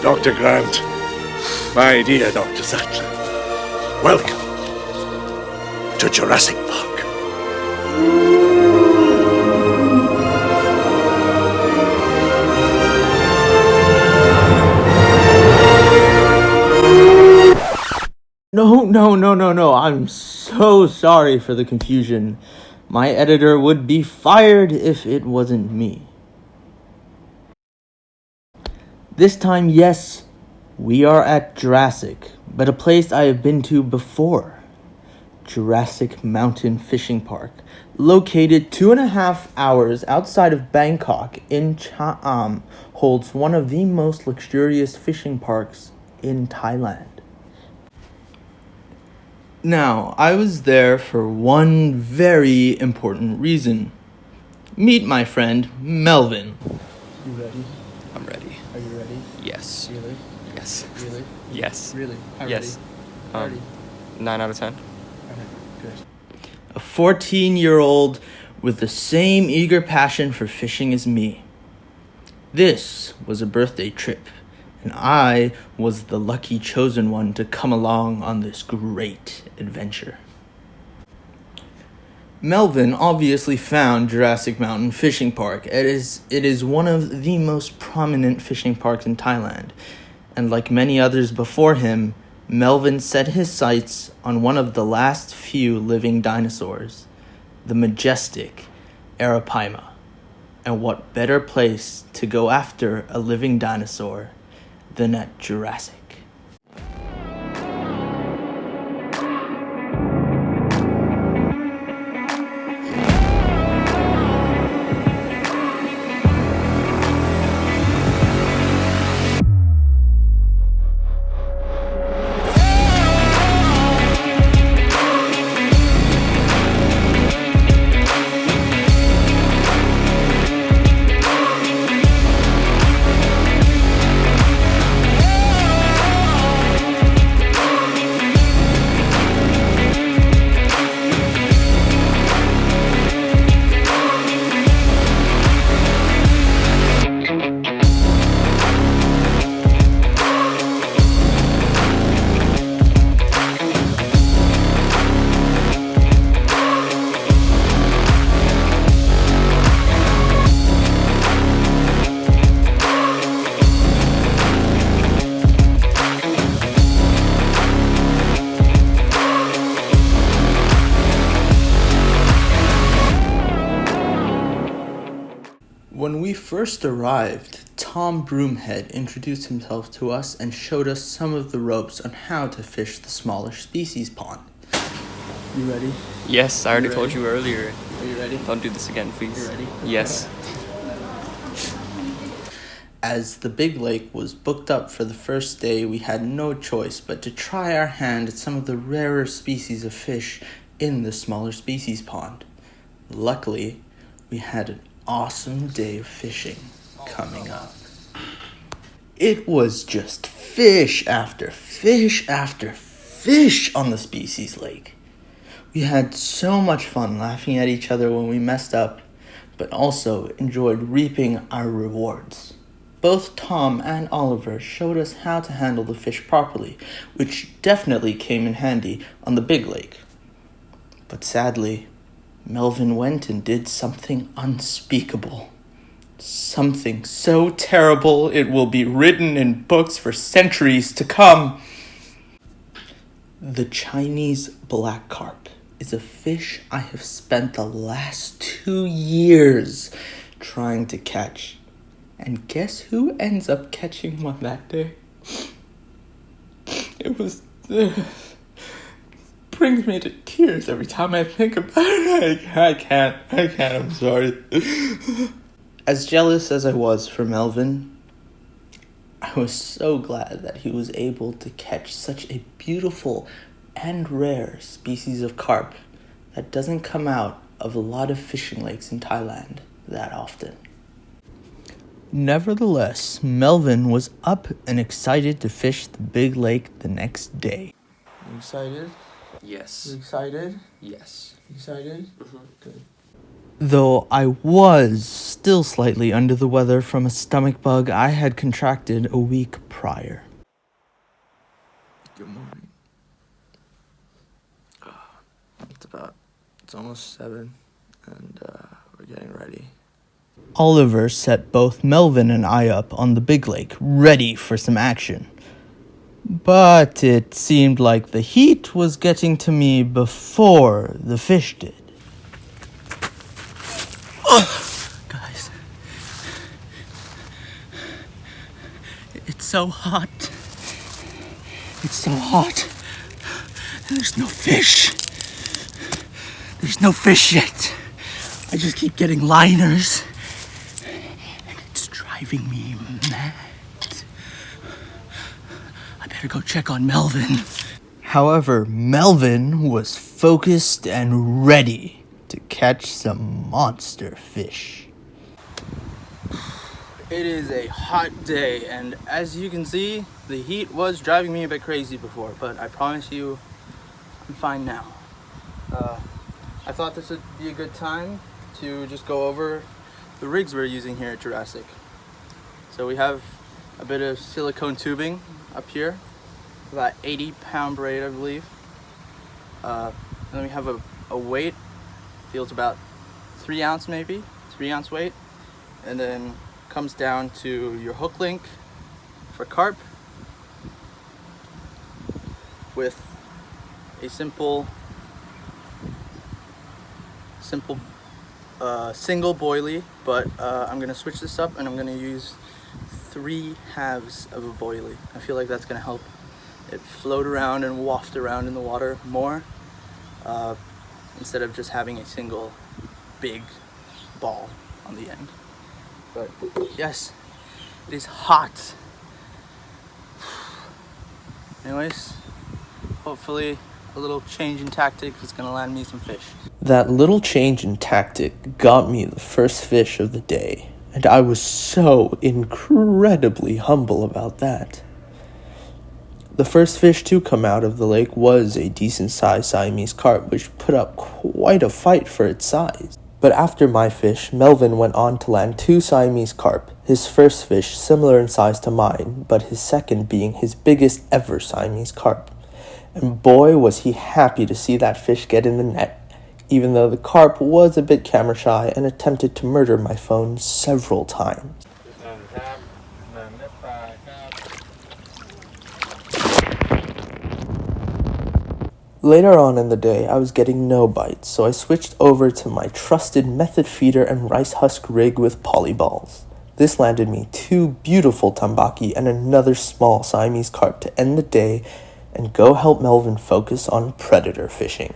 Dr. Grant, my dear Dr. Sattler, welcome to Jurassic Park. No. I'm so sorry for the confusion. My editor would be fired if it wasn't me. This time, yes, we are at Jurassic, but a place I have been to before. Jurassic Mountain Fishing Park, located 2.5 hours outside of Bangkok in Cham, holds one of the most luxurious fishing parks in Thailand. Now, I was there for one very important reason. Meet my friend, Melvin. You ready? I'm ready. Are you ready? Yes. Really? Yes. Really? Yes. Really? How Yes. ready? 9 out of 10. Alright, good. A 14-year-old with the same eager passion for fishing as me. This was a birthday trip, and I was the lucky chosen one to come along on this great adventure. Melvin obviously found Jurassic Mountain Fishing Park. It is one of the most prominent fishing parks in Thailand, and like many others before him, Melvin set his sights on one of the last few living dinosaurs, the majestic Arapaima. And what better place to go after a living dinosaur than at Jurassic? When we first arrived, Tom Broomhead introduced himself to us and showed us some of the ropes on how to fish the smaller species pond. You ready? Yes, I already told you earlier. Are you ready? Don't do this again, please. You ready? Yes. As the big lake was booked up for the first day, we had no choice but to try our hand at some of the rarer species of fish in the smaller species pond. Luckily, we had an awesome day of fishing coming up. It was just fish after fish after fish on the species lake. We had so much fun laughing at each other when we messed up, but also enjoyed reaping our rewards. Both Tom and Oliver showed us how to handle the fish properly, which definitely came in handy on the big lake. But sadly, Melvin went and did something unspeakable. Something so terrible it will be written in books for centuries to come. The Chinese black carp is a fish I have spent the last 2 years trying to catch. And guess who ends up catching one that day? It was... brings me to tears every time I think about it. I can't, I'm sorry. As jealous as I was for Melvin, I was so glad that he was able to catch such a beautiful and rare species of carp that doesn't come out of a lot of fishing lakes in Thailand that often. Nevertheless, Melvin was up and excited to fish the big lake the next day. You excited? Yes. You excited? Yes. Excited? Mm-hmm. Good. Though I was still slightly under the weather from a stomach bug I had contracted a week prior. Good morning. It's almost 7, and we're getting ready. Oliver set both Melvin and I up on the big lake, ready for some action. But it seemed like the heat was getting to me before the fish did. Guys, it's so hot. It's so hot. There's no fish. There's no fish yet. I just keep getting liners. And it's driving me mad. I better go check on Melvin. However, Melvin was focused and ready to catch some monster fish. It is a hot day, and as you can see, the heat was driving me a bit crazy before, but I promise you, I'm fine now. I thought this would be a good time to just go over the rigs we're using here at Jurassic. So we have a bit of silicone tubing up here, about 80-pound braid, I believe. And then we have a weight, feels about 3 ounce maybe, 3 ounce weight, and then comes down to your hook link for carp with a simple single boilie, but I'm gonna switch this up and I'm gonna use 3 halves of a boilie. I feel like that's gonna help it float around and waft around in the water more, instead of just having a single big ball on the end. But yes, it is hot. Anyways, hopefully a little change in tactics is gonna land me some fish. That little change in tactic got me the first fish of the day, and I was so incredibly humble about that. The first fish to come out of the lake was a decent-sized Siamese carp, which put up quite a fight for its size. But after my fish, Melvin went on to land 2 Siamese carp, his first fish similar in size to mine, but his second being his biggest ever Siamese carp. And boy was he happy to see that fish get in the net, even though the carp was a bit camera shy and attempted to murder my phone several times. Later on in the day, I was getting no bites, so I switched over to my trusted method feeder and rice husk rig with polyballs. This landed me 2 beautiful tambaki and another small Siamese carp to end the day and go help Melvin focus on predator fishing.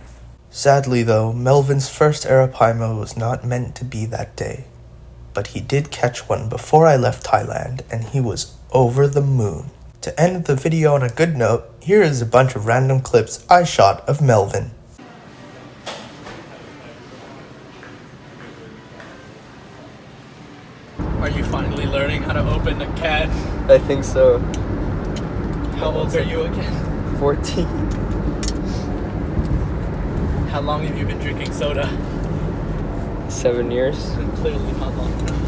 Sadly though, Melvin's first Arapaima was not meant to be that day. But he did catch one before I left Thailand, and he was over the moon. To end the video on a good note, here is a bunch of random clips I shot of Melvin. Are you finally learning how to open a can? I think so. How old are you again? 14. How long have you been drinking soda? 7 years. Clearly not long enough.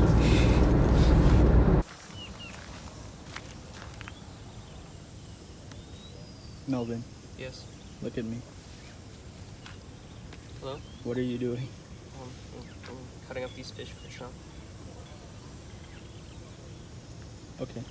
Melvin, Yes. look at me. Hello? What are you doing? I'm cutting up these fish for shrimp. Okay.